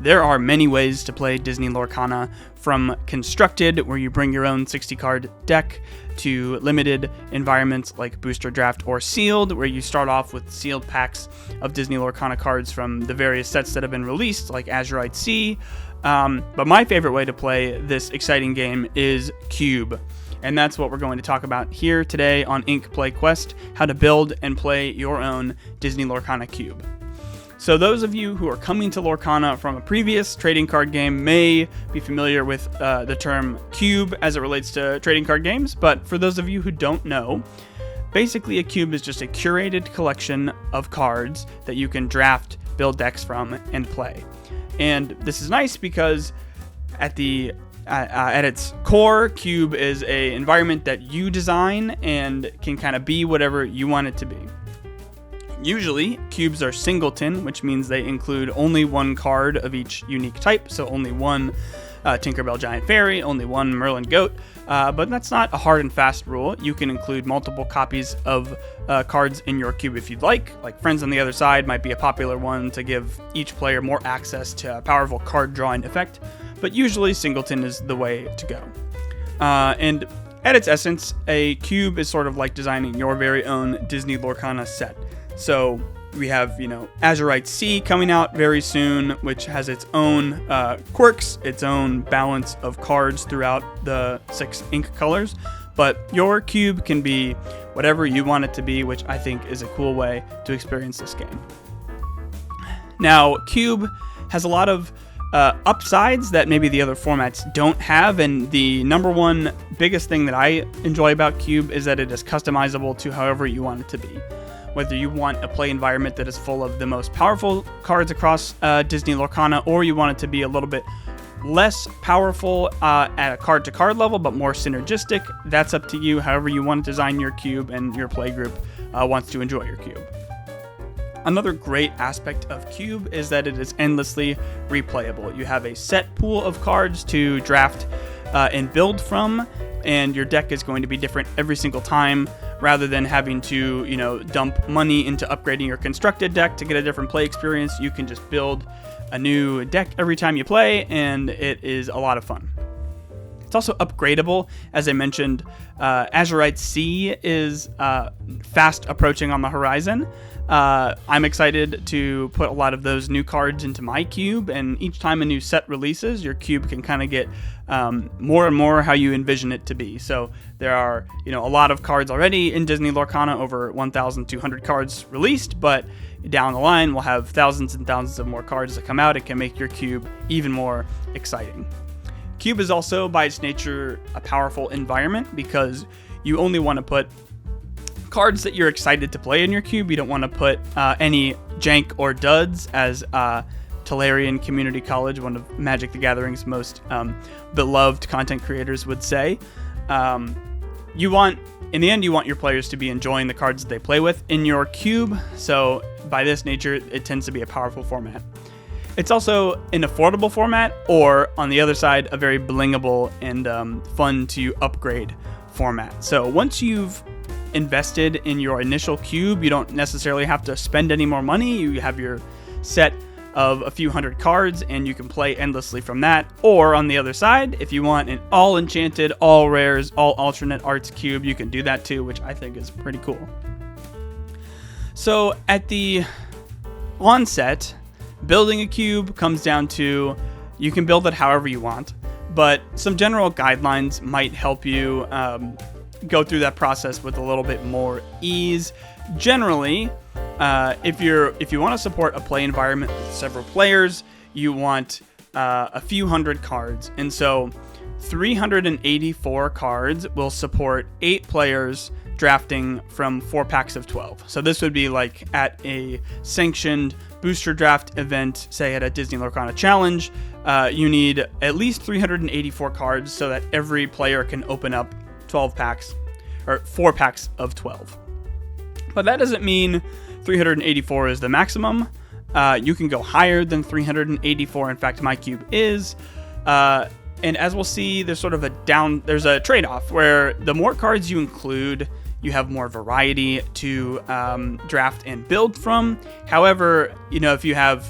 There are many ways to play Disney Lorcana, from constructed, where you bring your own 60-card deck, to limited environments like Booster Draft or Sealed, where you start off with sealed packs of Disney Lorcana cards from the various sets that have been released, like Azurite Sea. But my favorite way to play this exciting game is Cube. And that's what we're going to talk about here today on Ink Play Quest, how to build and play your own Disney Lorcana Cube. So those of you who are coming to Lorcana from a previous trading card game may be familiar with the term cube as it relates to trading card games, but for those of you who don't know, basically a cube is just a curated collection of cards that you can draft, build decks from, and play. And this is nice because at its core, Cube is an environment that you design and can kind of be whatever you want it to be. Usually, cubes are singleton, which means they include only one card of each unique type, so only one Tinkerbell Giant Fairy, only one Merlin Goat, but that's not a hard and fast rule. You can include multiple copies of cards in your cube if you'd like. Like Friends on the Other Side might be a popular one to give each player more access to a powerful card drawing effect, but usually singleton is the way to go. And at its essence, a cube is sort of like designing your very own Disney Lorcana set. So we have, Azurite Sea coming out very soon, which has its own quirks, its own balance of cards throughout the 6 ink colors. But your cube can be whatever you want it to be, which I think is a cool way to experience this game. Now, Cube has a lot of upsides that maybe the other formats don't have, and the number one biggest thing that I enjoy about Cube is that it is customizable to however you want it to be. Whether you want a play environment that is full of the most powerful cards across Disney Lorcana, or you want it to be a little bit less powerful at a card-to-card level, but more synergistic, that's up to you, however you want to design your cube and your play group wants to enjoy your cube. Another great aspect of Cube is that it is endlessly replayable. You have a set pool of cards to draft and build from, and your deck is going to be different every single time, rather than having to, dump money into upgrading your constructed deck to get a different play experience. You can just build a new deck every time you play, and it is a lot of fun. It's also upgradable. As I mentioned, Azurite Sea is fast approaching on the horizon. I'm excited to put a lot of those new cards into my cube, and each time a new set releases, your cube can kind of get more and more how you envision it to be. So there are, a lot of cards already in Disney Lorcana, over 1,200 cards released, but down the line we'll have thousands and thousands of more cards that come out. It can make your cube even more exciting. Cube is also, by its nature, a powerful environment because you only want to put cards that you're excited to play in your cube. You don't want to put any jank or duds, as Tolarian Community College, one of Magic the Gathering's most beloved content creators, would say. In the end, you want your players to be enjoying the cards that they play with in your cube, so by this nature, it tends to be a powerful format. It's also an affordable format, or on the other side, a very blingable and fun to upgrade format. So once you've invested in your initial cube, you don't necessarily have to spend any more money. You have your set of a few hundred cards and you can play endlessly from that. Or on the other side, if you want an all enchanted, all rares, all alternate arts cube, you can do that too, which I think is pretty cool. So at the onset, building a cube comes down to, you can build it however you want, but some general guidelines might help you go through that process with a little bit more ease. Generally, if you want to support a play environment with several players, you want a few hundred cards, and so 384 cards will support 8 players drafting from 4 packs of 12. So this would be like at a sanctioned booster draft event, say at a Disney Lorcana Challenge. You need at least 384 cards so that every player can open up 12 packs, or 4 packs of 12. But that doesn't mean 384 is the maximum. You can go higher than 384. In fact, my cube is. And as we'll see, there's sort of there's a trade-off where the more cards you include you have more variety to draft and build from. However, if you have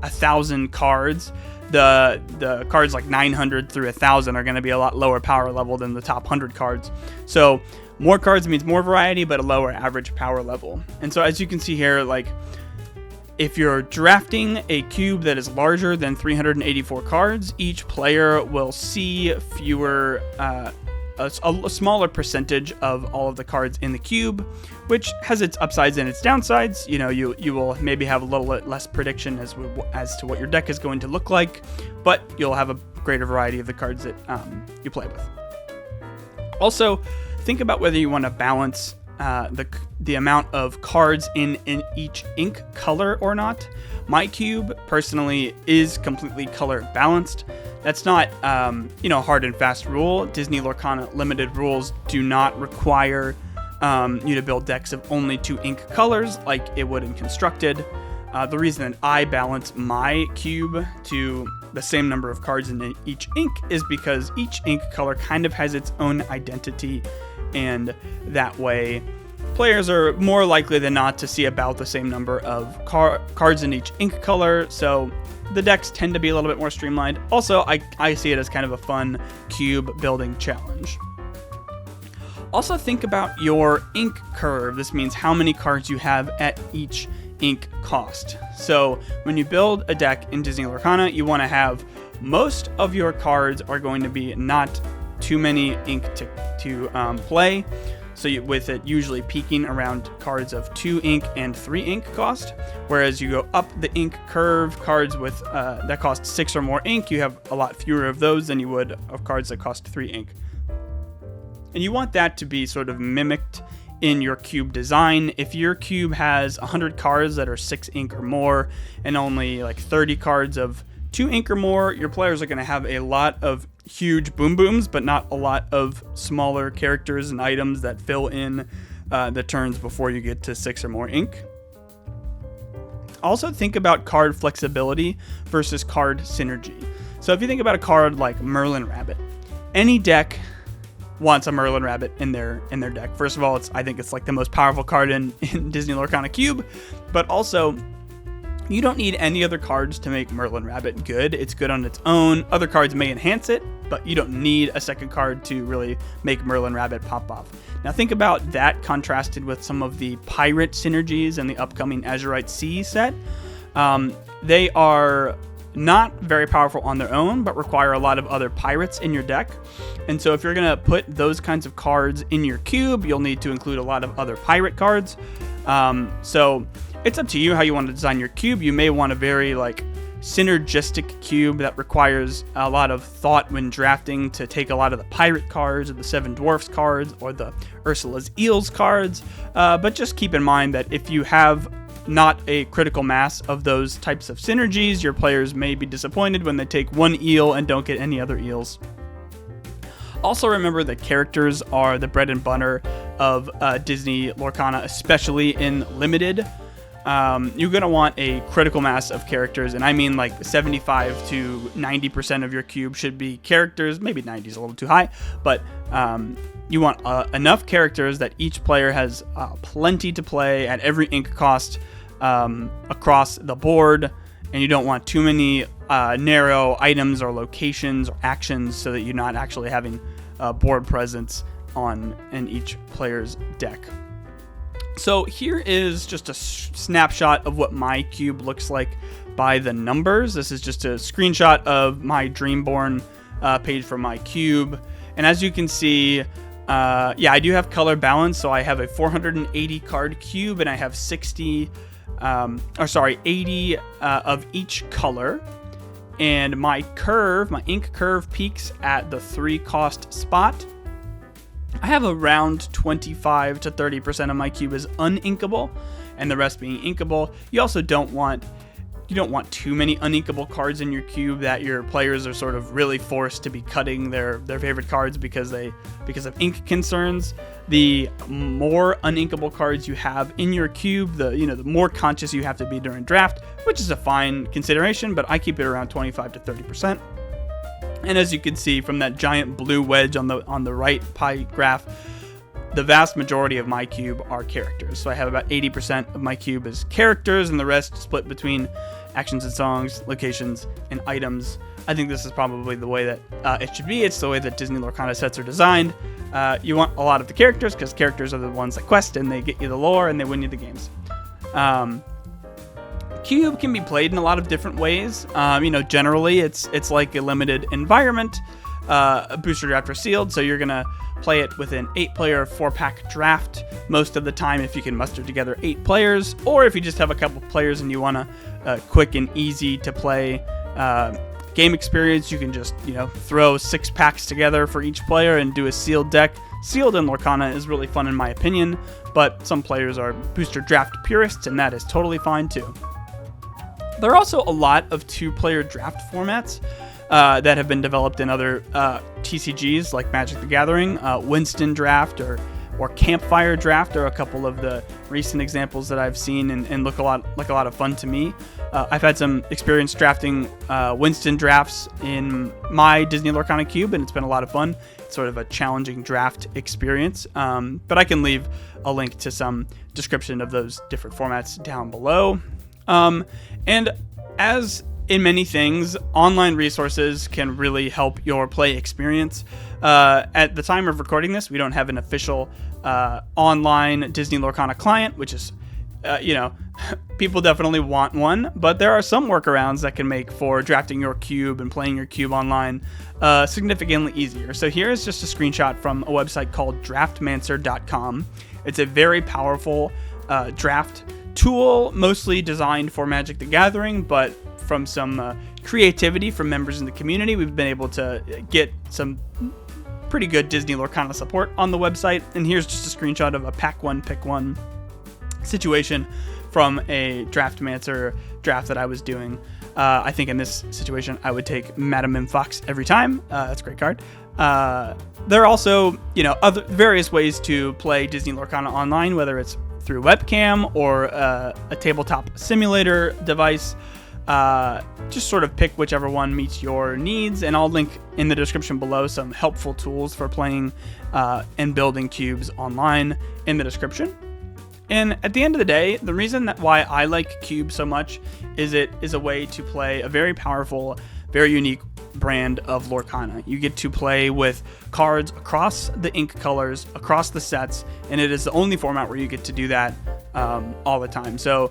1,000 cards, the cards like 900 through 1,000 are going to be a lot lower power level than the top 100 cards. So more cards means more variety, but a lower average power level. And so as you can see here, like if you're drafting a cube that is larger than 384 cards, each player will see fewer, a smaller percentage of all of the cards in the cube, which has its upsides and its downsides. You will maybe have a little less prediction as to what your deck is going to look like, but you'll have a greater variety of the cards that you play with. Also, think about whether you want to balance the amount of cards in each ink color or not. My cube personally is completely color balanced. That's not hard and fast rule. Disney Lorcana limited rules do not require you to build decks of only 2 ink colors like it would in Constructed. The reason that I balance my cube to the same number of cards in each ink is because each ink color kind of has its own identity, and that way players are more likely than not to see about the same number of cards in each ink color, so the decks tend to be a little bit more streamlined. Also, I see it as kind of a fun cube building challenge. Also, think about your ink curve. This means how many cards you have at each ink cost. So when you build a deck in Disney Lorcana, you want to have most of your cards are going to be not too many ink to play. So with it usually peaking around cards of 2 ink and 3 ink cost, whereas you go up the ink curve, cards with that cost 6 or more ink, you have a lot fewer of those than you would of cards that cost 3 ink. And you want that to be sort of mimicked in your cube design. If your cube has 100 cards that are 6 ink or more and only like 30 cards of 2 ink or more, your players are going to have a lot of huge boom booms, but not a lot of smaller characters and items that fill in the turns before you get to 6 or more ink. Also think about card flexibility versus card synergy. So if you think about a card like Merlin Rabbit, any deck wants a Merlin Rabbit in their deck. First of all, I think it's like the most powerful card in Disney Lorcana Cube, but also you don't need any other cards to make Merlin Rabbit good. It's good on its own. Other cards may enhance it, but you don't need a second card to really make Merlin Rabbit pop off. Now think about that contrasted with some of the pirate synergies in the upcoming Azurite Sea set. They are not very powerful on their own, but require a lot of other pirates in your deck. And so if you're going to put those kinds of cards in your cube, you'll need to include a lot of other pirate cards. So it's up to you how you want to design your cube. You may want a very synergistic cube that requires a lot of thought when drafting to take a lot of the pirate cards or the Seven Dwarfs cards or the Ursula's Eels cards. But just keep in mind that if you have not a critical mass of those types of synergies, your players may be disappointed when they take one eel and don't get any other eels. Also remember that characters are the bread and butter of Disney Lorcana, especially in Limited. You're going to want a critical mass of characters, and I mean 75 to 90% of your cube should be characters. Maybe 90 is a little too high, but you want enough characters that each player has plenty to play at every ink cost across the board, and you don't want too many narrow items or locations or actions so that you're not actually having board presence in each player's deck. So here is just a snapshot of what my cube looks like by the numbers. This is just a screenshot of my Dreamborn page for my cube. And as you can see, I do have color balance. So I have a 480 card cube and I have 80 of each color. And my ink curve peaks at the 3 cost spot. I have around 25 to 30% of my cube is uninkable, and the rest being inkable. You also don't want too many uninkable cards in your cube that your players are sort of really forced to be cutting their favorite cards because of ink concerns. The more uninkable cards you have in your cube, the more conscious you have to be during draft, which is a fine consideration, but I keep it around 25 to 30%. And as you can see from that giant blue wedge on the right pie graph, the vast majority of my cube are characters. So I have about 80% of my cube is characters, and the rest split between actions and songs, locations, and items. I think this is probably the way that it should be. It's the way that Disney Lorcana sets are designed. You want a lot of the characters, because characters are the ones that quest, and they get you the lore, and they win you the games. Cube can be played in a lot of different ways. Generally it's like a limited environment, a booster draft or sealed, so you're gonna play it with an 8-player 4-pack draft most of the time if you can muster together 8 players, or if you just have a couple players and you want a quick and easy to play game experience, you can just throw 6 packs together for each player and do a sealed deck. Sealed in Lorcana is really fun in my opinion, but some players are booster draft purists, and that is totally fine too. There are also a lot of 2-player draft formats that have been developed in other TCGs like Magic the Gathering. Winston Draft or Campfire Draft are a couple of the recent examples that I've seen and look like a lot of fun to me. I've had some experience drafting Winston drafts in my Disney Lorcana cube, and it's been a lot of fun. It's sort of a challenging draft experience, but I can leave a link to some description of those different formats down below. And as in many things, online resources can really help your play experience. At the time of recording this, we don't have an official online Disney Lorcana client, which is, people definitely want one, but there are some workarounds that can make for drafting your cube and playing your cube online significantly easier. So here is just a screenshot from a website called draftmancer.com. It's a very powerful draft tool, mostly designed for Magic the Gathering, but from some creativity from members in the community, we've been able to get some pretty good Disney Lorcana support on the website. And here's just a screenshot of a pack one, pick one situation from a Draftmancer draft that I was doing. I think in this situation, I would take Madame M. Fox every time. That's a great card. There are also, other various ways to play Disney Lorcana online, whether it's through webcam or a tabletop simulator device. Just sort of pick whichever one meets your needs, and I'll link in the description below some helpful tools for playing and building cubes online in the description. And at the end of the day, the reason why I like Cube so much is it is a way to play a very powerful, very unique brand of Lorcana. You get to play with cards across the ink colors, across the sets, and it is the only format where you get to do that all the time. So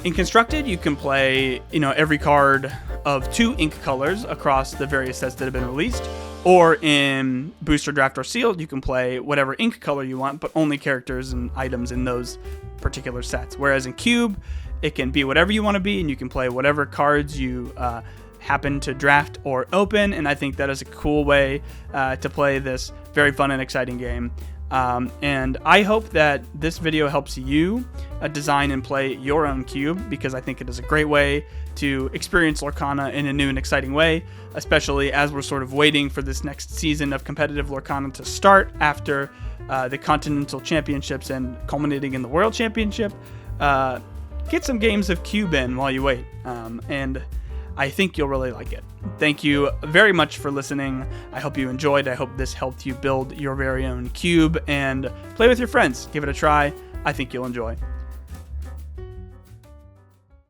in Constructed, you can play, every card of 2 ink colors across the various sets that have been released. Or in Booster Draft or Sealed, you can play whatever ink color you want, but only characters and items in those particular sets. Whereas in Cube, it can be whatever you want to be, and you can play whatever cards you happen to draft or open. And I think that is a cool way to play this very fun and exciting game. And I hope that this video helps you design and play your own cube, because I think it is a great way to experience Lorcana in a new and exciting way, especially as we're sort of waiting for this next season of competitive Lorcana to start after the Continental Championships and culminating in the World Championship. Get some games of Cube in while you wait, and I think you'll really like it. Thank you very much for listening. I hope you enjoyed. I hope this helped you build your very own cube and play with your friends. Give it a try. I think you'll enjoy.